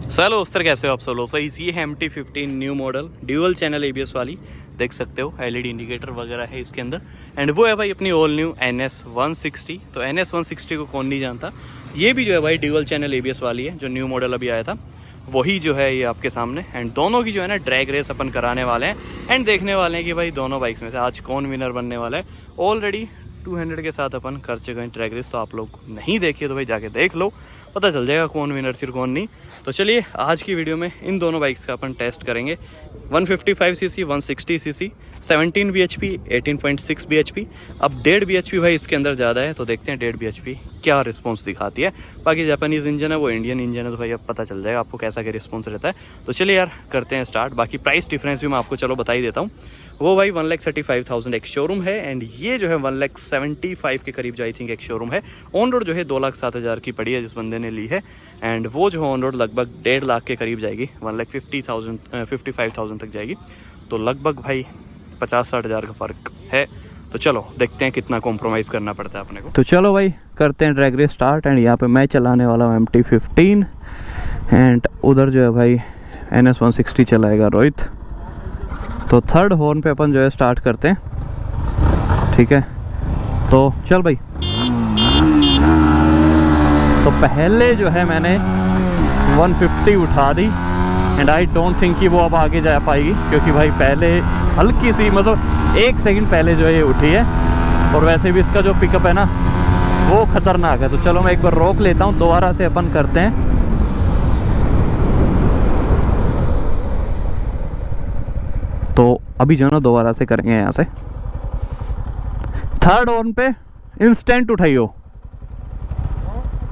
चलो सर, कैसे हो आप सब लोग? सही, ये है MT-15 new model dual channel ABS वाली, देख सकते हो LED इंडिकेटर वगैरह है इसके अंदर। एंड वो है भाई अपनी ऑल न्यू NS160। तो NS160 को कौन नहीं जानता, ये भी जो है भाई ड्यूअल चैनल ABS वाली है, जो न्यू मॉडल अभी आया था वही जो है ये आपके सामने। एंड दोनों की जो है ना ड्रैग रेस अपन कराने वाले हैं एंड देखने वाले हैं कि भाई दोनों बाइक्स में से आज कौन विनर बनने वाला है। ऑलरेडी 200 के साथ अपन कर चुके हैं ड्रैग रेस, तो आप लोग नहीं देखिए तो भाई जाके देख लो, पता चल जाएगा कौन विनर फिर कौन नहीं। तो चलिए आज की वीडियो में इन दोनों बाइक्स का अपन टेस्ट करेंगे। 155cc 160cc 17 bhp 18.6 bhp। अब 1.5 bhp भाई इसके अंदर ज़्यादा है, तो देखते हैं 1.5 bhp क्या रिस्पॉन्स दिखाती है। बाकी जापानीज़ इंजन है, वो इंडियन इंजन है, तो भाई अब पता चल जाएगा आपको कैसा क्या रिस्पॉन्स रहता है। तो चलिए यार करते हैं स्टार्ट। बाकी प्राइस डिफरेंस भी मैं आपको चलो बता ही देता हूँ। वो भाई 1,35,000 एक शोरूम है एंड ये जो है 1,75,000 के करीब जो आई थिंक एक शोरूम है। ऑन रोड जो है 2,07,000 की पड़ी है जिस बंदे ने ली है। एंड वो जो है ऑन रोड लगभग 1.5 लाख के करीब जाएगी, 1,55,000 तक जाएगी। तो लगभग भाई 50-60 हज़ार का फ़र्क है। तो चलो देखते हैं कितना कॉम्प्रोमाइज़ करना पड़ता है अपने को। तो चलो भाई करते हैं ड्रैग रेस स्टार्ट। एंड यहाँ पे मैं चलाने वाला हूँ MT-15 एंड उधर जो है भाई NS160 चलाएगा रोहित। तो थर्ड हॉर्न पे अपन जो है स्टार्ट करते हैं, ठीक है? तो चल भाई। तो पहले जो है मैंने 150 उठा दी एंड आई डोंट थिंक कि वो अब आगे जा पाएगी, क्योंकि भाई पहले हल्की सी मतलब 1 सेकंड पहले जो है ये उठी है। और वैसे भी इसका जो पिकअप है ना वो खतरनाक है। तो चलो मैं एक बार रोक लेता हूँ, दोबारा से अपन करते हैं। तो अभी जो है ना दोबारा से करेंगे यहाँ से। थर्ड हॉर्न पे इंस्टेंट उठाइयो,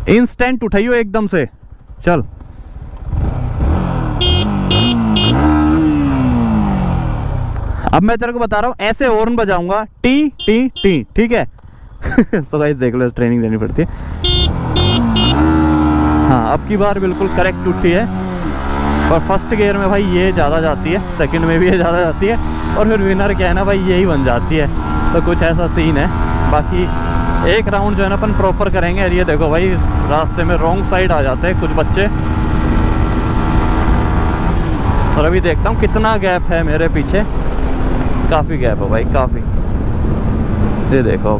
इंस्टेंट उठाइयो एकदम से। चल अब मैं तेरे को बता रहा हूँ, ऐसे हॉर्न बजाऊंगा टी टी टी, ठीक है? सो गाइस देख लो, ट्रेनिंग देनी पड़ती है। हाँ अब की बार बिल्कुल करेक्ट उठी है। और फर्स्ट गियर में भाई ये ज़्यादा जाती है, सेकंड में भी ये ज़्यादा जाती है, और फिर विनर क्या है ना भाई यही बन जाती है। तो कुछ ऐसा सीन है। बाकी एक राउंड जो है ना अपन प्रॉपर करेंगे। और ये देखो भाई रास्ते में रॉन्ग साइड आ जाते हैं कुछ बच्चे। और अभी देखता हूँ कितना गैप है मेरे पीछे। काफ़ी गैप है भाई, काफ़ी। ये देखो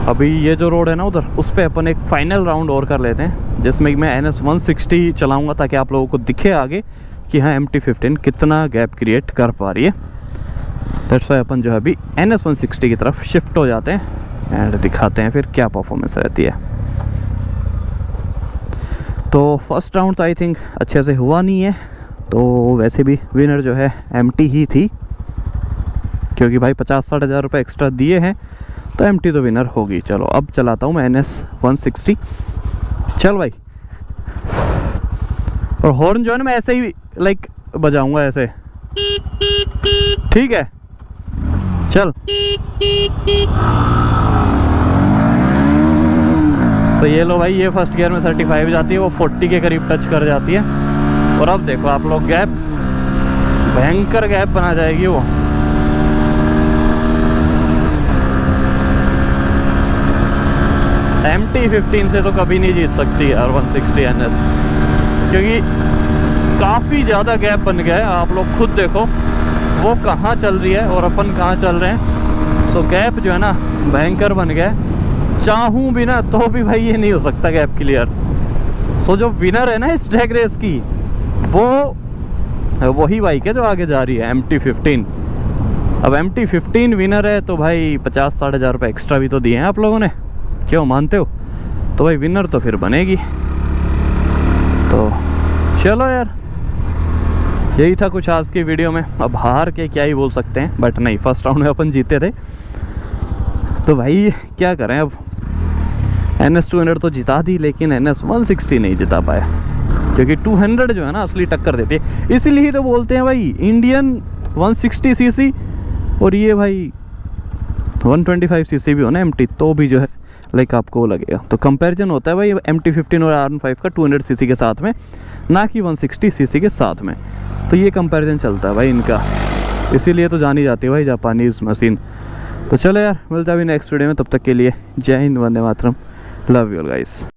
अभी ये जो रोड है ना उधर, उस पर अपन एक फाइनल राउंड और कर लेते हैं, जिसमें मैं NS160 चलाऊंगा ताकि आप लोगों को दिखे आगे कि हाँ MT-15 कितना गैप क्रिएट कर पा रही है। दैट्स व्हाई अपन जो है अभी NS160 की तरफ शिफ्ट हो जाते हैं एंड दिखाते हैं फिर क्या परफॉर्मेंस रहती है। तो फर्स्ट राउंड तो आई थिंक अच्छे से हुआ नहीं है। तो वैसे भी विनर जो है MT ही थी, क्योंकि भाई 50-60 हज़ार रुपये एक्स्ट्रा दिए हैं, तो MT तो विनर होगी। चलो अब चलाता हूँ मैं NS160। चल भाई। और हॉर्न जो है ना मैं ऐसे ही लाइक बजाऊंगा ऐसे, ठीक है? चल। तो ये लो भाई, ये फर्स्ट गियर में 35 जाती है, वो 40 के करीब टच कर जाती है। और अब देखो आप लोग गैप, भयंकर गैप बना जाएगी वो। MT-15 से तो कभी नहीं जीत सकती यार 160 NS, क्योंकि काफ़ी ज़्यादा गैप बन गया है। आप लोग खुद देखो वो कहाँ चल रही है और अपन कहाँ चल रहे हैं। तो गैप जो है ना भयंकर बन गया है। चाहूँ भी ना तो भी भाई ये नहीं हो सकता गैप क्लियर। सो जो विनर है ना इस ड्रैग रेस की, वो वही बाइक है जो आगे जा रही है, MT-15। अब MT-15 विनर है तो भाई 50-60 हज़ार रुपये एक्स्ट्रा भी तो दिए हैं आप लोगों ने, क्यों मानते हो? तो भाई विनर तो फिर बनेगी। तो चलो यार यही था कुछ आज की वीडियो में। अब हार के क्या ही बोल सकते हैं, बट नहीं, फर्स्ट राउंड में अपन जीते थे। तो भाई क्या करें, अब NS200 तो जिता दी, लेकिन NS160 नहीं जिता पाया, क्योंकि 200 जो है ना असली टक्कर देती है। इसीलिए तो बोलते हैं भाई इंडियन 160cc, और ये भाई 125cc भी हो ना MT, तो भी जो है लाइक आपको लगेगा। तो कंपैरिजन होता है भाई MT-15 और R15 का 200cc के साथ में, ना कि 160cc के साथ में। तो ये कंपैरिजन चलता है भाई इनका, इसीलिए तो जानी जाती है भाई जापानीज़ मशीन। तो चलो यार मिलता है अभी नेक्स्ट वीडियो में, तब तक के लिए जय Hind, Vande Mataram, love you guys.